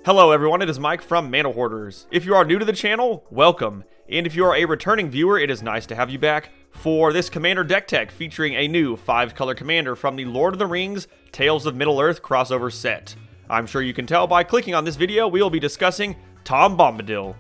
Hello everyone, it is Mike from Mana Hoarders. If you are new to the channel, welcome. And if you are a returning viewer, it is nice to have you back for this Commander deck tech featuring a new 5-color commander from the Lord of the Rings Tales of Middle-earth crossover set. I'm sure you can tell by clicking on this video, we will be discussing Tom Bombadil.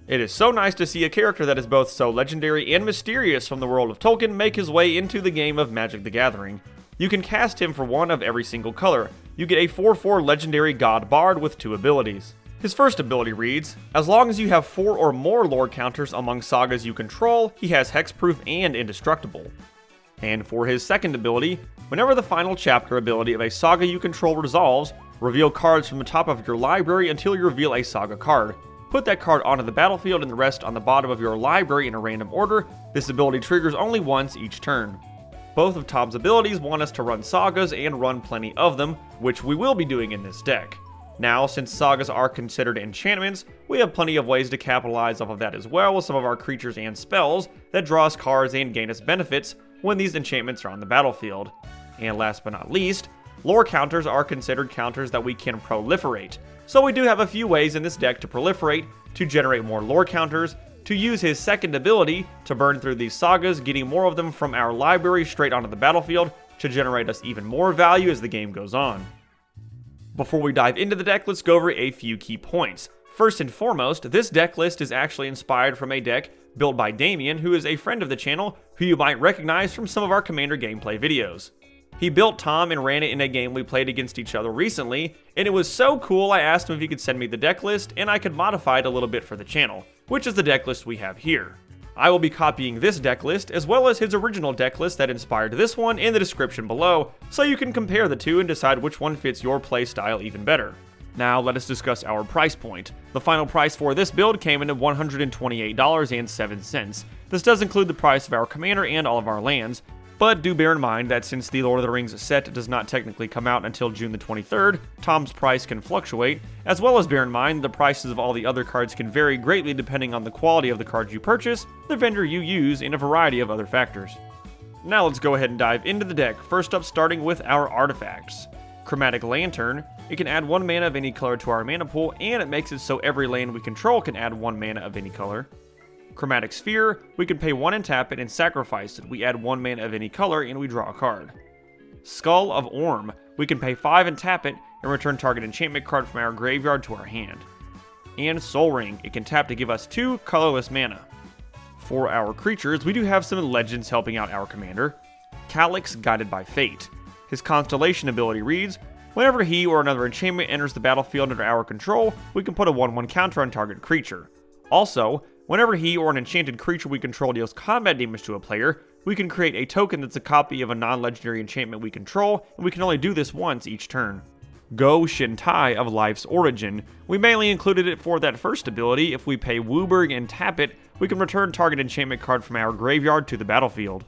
It is so nice to see a character that is both so legendary and mysterious from the world of Tolkien make his way into the game of Magic the Gathering. You can cast him for one of every single color. You get a 4/4 legendary god bard with 2 abilities. His first ability reads, as long as you have 4 or more lore counters among sagas you control, he has hexproof and indestructible. And for his second ability, whenever the final chapter ability of a saga you control resolves, reveal cards from the top of your library until you reveal a saga card. Put that card onto the battlefield and the rest on the bottom of your library in a random order. This ability triggers only once each turn. Both of Tom's abilities want us to run sagas and run plenty of them, which we will be doing in this deck. Now, since sagas are considered enchantments, we have plenty of ways to capitalize off of that as well with some of our creatures and spells that draw us cards and gain us benefits when these enchantments are on the battlefield. And last but not least, lore counters are considered counters that we can proliferate. So we do have a few ways in this deck to proliferate, to generate more lore counters, to use his second ability to burn through these sagas, getting more of them from our library straight onto the battlefield to generate us even more value as the game goes on. Before we dive into the deck, let's go over a few key points. First and foremost, this deck list is actually inspired from a deck built by Damian, who is a friend of the channel, who you might recognize from some of our Commander gameplay videos. He built Tom and ran it in a game we played against each other recently, and it was so cool I asked him if he could send me the deck list and I could modify it a little bit for the channel, which is the deck list we have here. I will be copying this deck list as well as his original deck list that inspired this one in the description below, so you can compare the two and decide which one fits your playstyle even better. Now let us discuss our price point. The final price for this build came in at $128.07. This does include the price of our commander and all of our lands, but do bear in mind that since the Lord of the Rings set does not technically come out until June the 23rd, Tom's price can fluctuate, as well as bear in mind the prices of all the other cards can vary greatly depending on the quality of the cards you purchase, the vendor you use, and a variety of other factors. Now let's go ahead and dive into the deck, first up starting with our artifacts. Chromatic Lantern, it can add 1 mana of any color to our mana pool, and it makes it so every land we control can add 1 mana of any color. Chromatic Sphere, we can pay 1 and tap it and sacrifice it. We add 1 mana of any color and we draw a card. Skull of Orm, we can pay 5 and tap it and return target enchantment card from our graveyard to our hand. And Soul Ring, it can tap to give us 2 colorless mana. For our creatures, we do have some legends helping out our commander. Calyx, Guided by Fate. His Constellation ability reads, whenever he or another enchantment enters the battlefield under our control, we can put a 1/1 counter on target creature. Also, whenever he or an enchanted creature we control deals combat damage to a player, we can create a token that's a copy of a non-legendary enchantment we control, and we can only do this once each turn. Go Shintai of Life's Origin. We mainly included it for that first ability. If we pay Wooburg and tap it, we can return target enchantment card from our graveyard to the battlefield.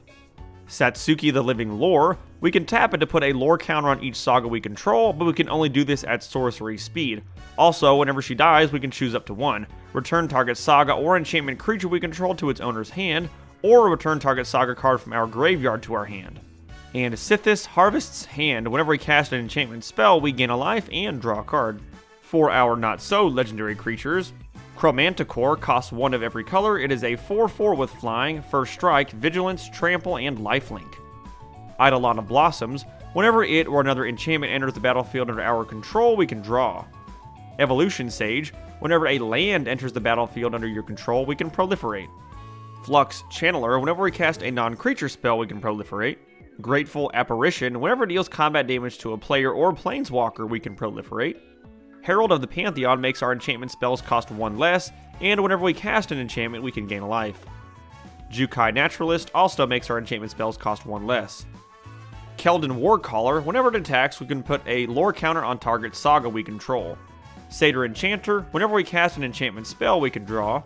Satsuki the Living Lore, we can tap it to put a lore counter on each saga we control, but we can only do this at sorcery speed. Also, whenever she dies, we can choose up to 1. Return target saga or enchantment creature we control to its owner's hand, or return target saga card from our graveyard to our hand. And Sithis Harvest's Hand, whenever we cast an enchantment spell, we gain a life and draw a card. For our not-so-legendary creatures, Chromanticore costs 1 of every color. It is a 4/4 with flying, first strike, vigilance, trample, and lifelink. Eidolon of Blossoms, whenever it or another enchantment enters the battlefield under our control, we can draw. Evolution Sage, whenever a land enters the battlefield under your control, we can proliferate. Flux Channeler, whenever we cast a non-creature spell, we can proliferate. Grateful Apparition, whenever it deals combat damage to a player or planeswalker, we can proliferate. Herald of the Pantheon makes our enchantment spells cost 1 less, and whenever we cast an enchantment, we can gain a life. Jukai Naturalist also makes our enchantment spells cost 1 less. Keldon Warcaller, whenever it attacks, we can put a lore counter on target saga we control. Satyr Enchanter, whenever we cast an enchantment spell, we can draw.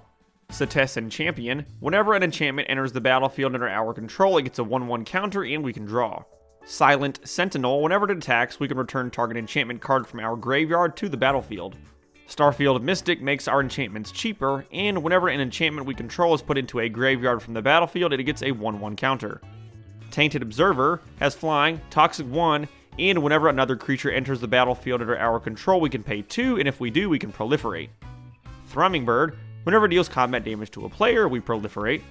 Setessan Champion, whenever an enchantment enters the battlefield under our control, it gets a 1/1 counter and we can draw. Silent Sentinel, whenever it attacks, we can return target enchantment card from our graveyard to the battlefield. Starfield Mystic makes our enchantments cheaper, and whenever an enchantment we control is put into a graveyard from the battlefield, it gets a 1/1 counter. Tainted Observer has flying, Toxic 1, and whenever another creature enters the battlefield under our control, we can pay 2, and if we do, we can proliferate. Thrumming Bird, whenever it deals combat damage to a player, we proliferate.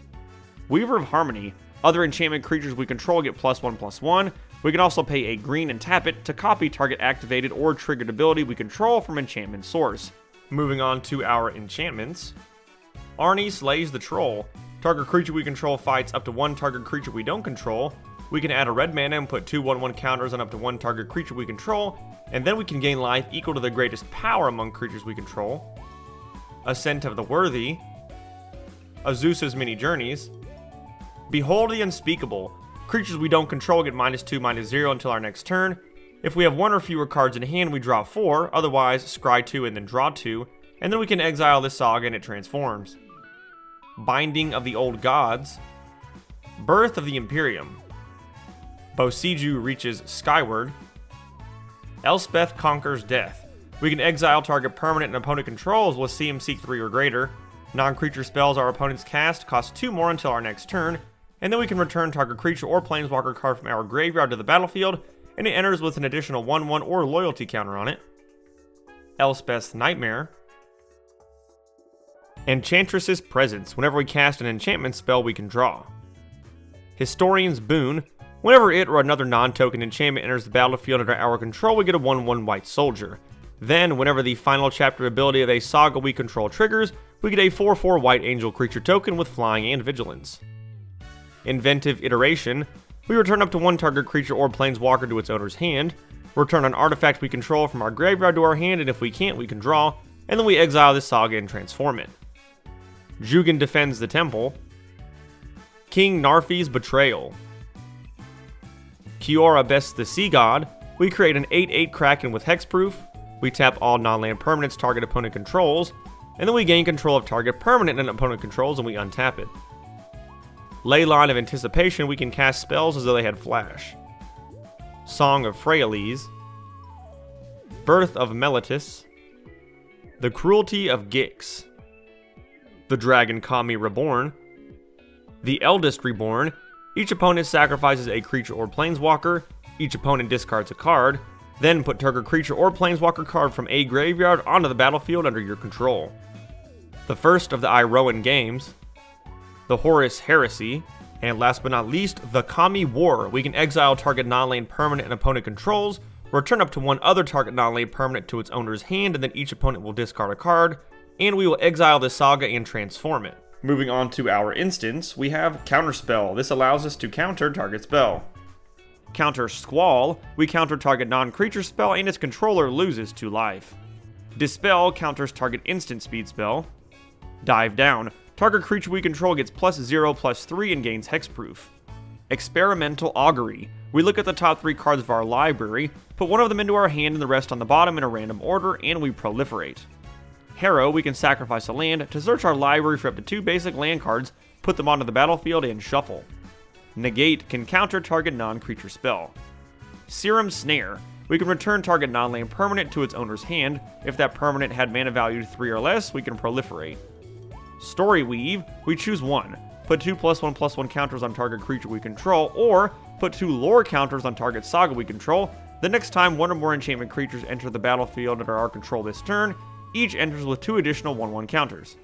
Weaver of Harmony, other enchantment creatures we control get +1/+1. We can also pay a green and tap it to copy target activated or triggered ability we control from enchantment source. Moving on to our enchantments. Arnie slays the troll. Target creature we control fights up to one target creature we don't control. We can add a red mana and put 2/1/1 counters on up to one target creature we control, and then we can gain life equal to the greatest power among creatures we control. Ascent of the Worthy. Azusa's Many Journeys. Behold the Unspeakable. Creatures we don't control get -2/-0 until our next turn. If we have one or fewer cards in hand, we draw 4, otherwise scry 2 and then draw 2, and then we can exile this saga and it transforms. Binding of the Old Gods. Birth of the Imperium. Bosiju reaches skyward. Elspeth conquers death. We can exile target permanent and opponent controls with CMC 3 or greater. Non-creature spells our opponents cast cost 2 more until our next turn, and then we can return target creature or planeswalker card from our graveyard to the battlefield, and it enters with an additional 1/1 or loyalty counter on it. Elspeth's Nightmare. Enchantress's Presence. Whenever we cast an enchantment spell, we can draw. Historian's Boon. Whenever it or another non-token enchantment enters the battlefield under our control, we get a 1/1 white soldier. Then, whenever the final chapter ability of a saga we control triggers, we get a 4/4 white angel creature token with flying and vigilance. Inventive Iteration. We return up to one target creature or planeswalker to its owner's hand. Return an artifact we control from our graveyard to our hand, and if we can't, we can draw, and then we exile this saga and transform it. Jugan Defends the Temple. King Narfi's Betrayal. Kiora Bests the Sea God. We create an 8/8 Kraken with hexproof. We tap all non-land permanents target opponent controls, and then we gain control of target permanent and opponent controls and we untap it. Leyline of Anticipation. We can cast spells as though they had flash. Song of Freyalise. Birth of Meletis. The Cruelty of Gix. The Dragon Kami Reborn. The Eldest Reborn. Each opponent sacrifices a creature or planeswalker. Each opponent discards a card. Then put target creature or planeswalker card from a graveyard onto the battlefield under your control. The first of the Iroan Games. The Horus Heresy. And last but not least, the Kami War. We can exile target non-lane permanent and opponent controls, return up to one other target non-lane permanent to its owner's hand, and then each opponent will discard a card, and we will exile this saga and transform it. Moving on to our instance, we have Counterspell. This allows us to counter target spell. Counter Squall. We counter target non-creature spell and its controller loses 2 life. Dispel counters target instant speed spell. Dive Down. Target creature we control gets +0/+3 and gains hexproof. Experimental Augury. We look at the top 3 cards of our library, put one of them into our hand and the rest on the bottom in a random order, and we proliferate. Harrow. We can sacrifice a land to search our library for up to 2 basic land cards, put them onto the battlefield, and shuffle. Negate can counter target non-creature spell. Serum Snare. We can return target non-land permanent to its owner's hand. If that permanent had mana value 3 or less, we can proliferate. Story Weave. We choose one. Put 2 +1/+1 counters on target creature we control, or put 2 lore counters on target saga we control. The next time one or more enchantment creatures enter the battlefield under our control this turn, each enters with 2 additional 1/1 counters.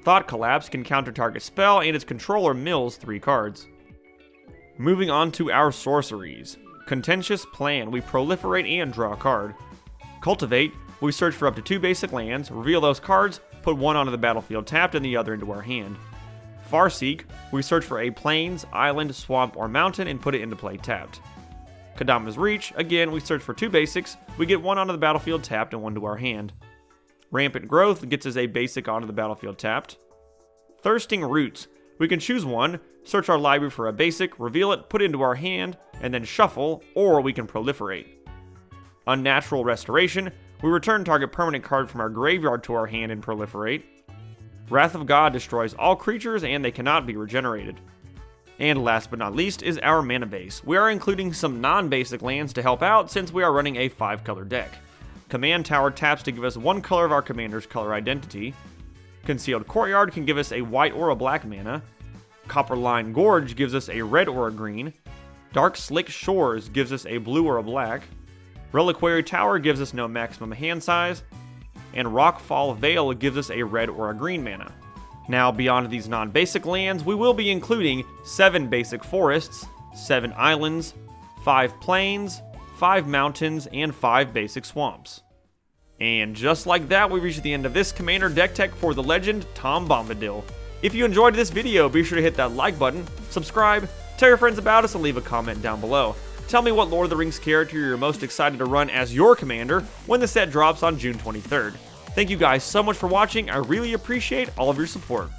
Thought Collapse can counter target spell, and its controller mills 3 cards. Moving on to our sorceries. Contentious Plan. We proliferate and draw a card. Cultivate. We search for up to 2 basic lands, reveal those cards, put one onto the battlefield tapped and the other into our hand. Farseek. We search for a plains, island, swamp, or mountain and put it into play tapped. Kadama's Reach. Again, we search for 2 basics, we get one onto the battlefield tapped and one to our hand. Rampant Growth gets us a basic onto the battlefield tapped. Thirsting Roots. We can choose one, search our library for a basic, reveal it, put it into our hand, and then shuffle, or we can proliferate. Unnatural Restoration. We return target permanent card from our graveyard to our hand and proliferate. Wrath of God destroys all creatures and they cannot be regenerated. And last but not least is our mana base. We are including some non-basic lands to help out since we are running a 5-color deck. Command Tower taps to give us one color of our commander's color identity. Concealed Courtyard can give us a white or a black mana. Copperline Gorge gives us a red or a green. Dark Slick Shores gives us a blue or a black. Reliquary Tower gives us no maximum hand size. And Rockfall Vale gives us a red or a green mana. Now, beyond these non-basic lands, we will be including 7 basic forests, 7 islands, 5 plains, 5 mountains, and 5 basic swamps. And just like that, we reached the end of this Commander deck tech for the legend Tom Bombadil. If you enjoyed this video, be sure to hit that like button, subscribe, tell your friends about us, and leave a comment down below. Tell me what Lord of the Rings character you're most excited to run as your commander when the set drops on June 23rd. Thank you guys so much for watching. I really appreciate all of your support.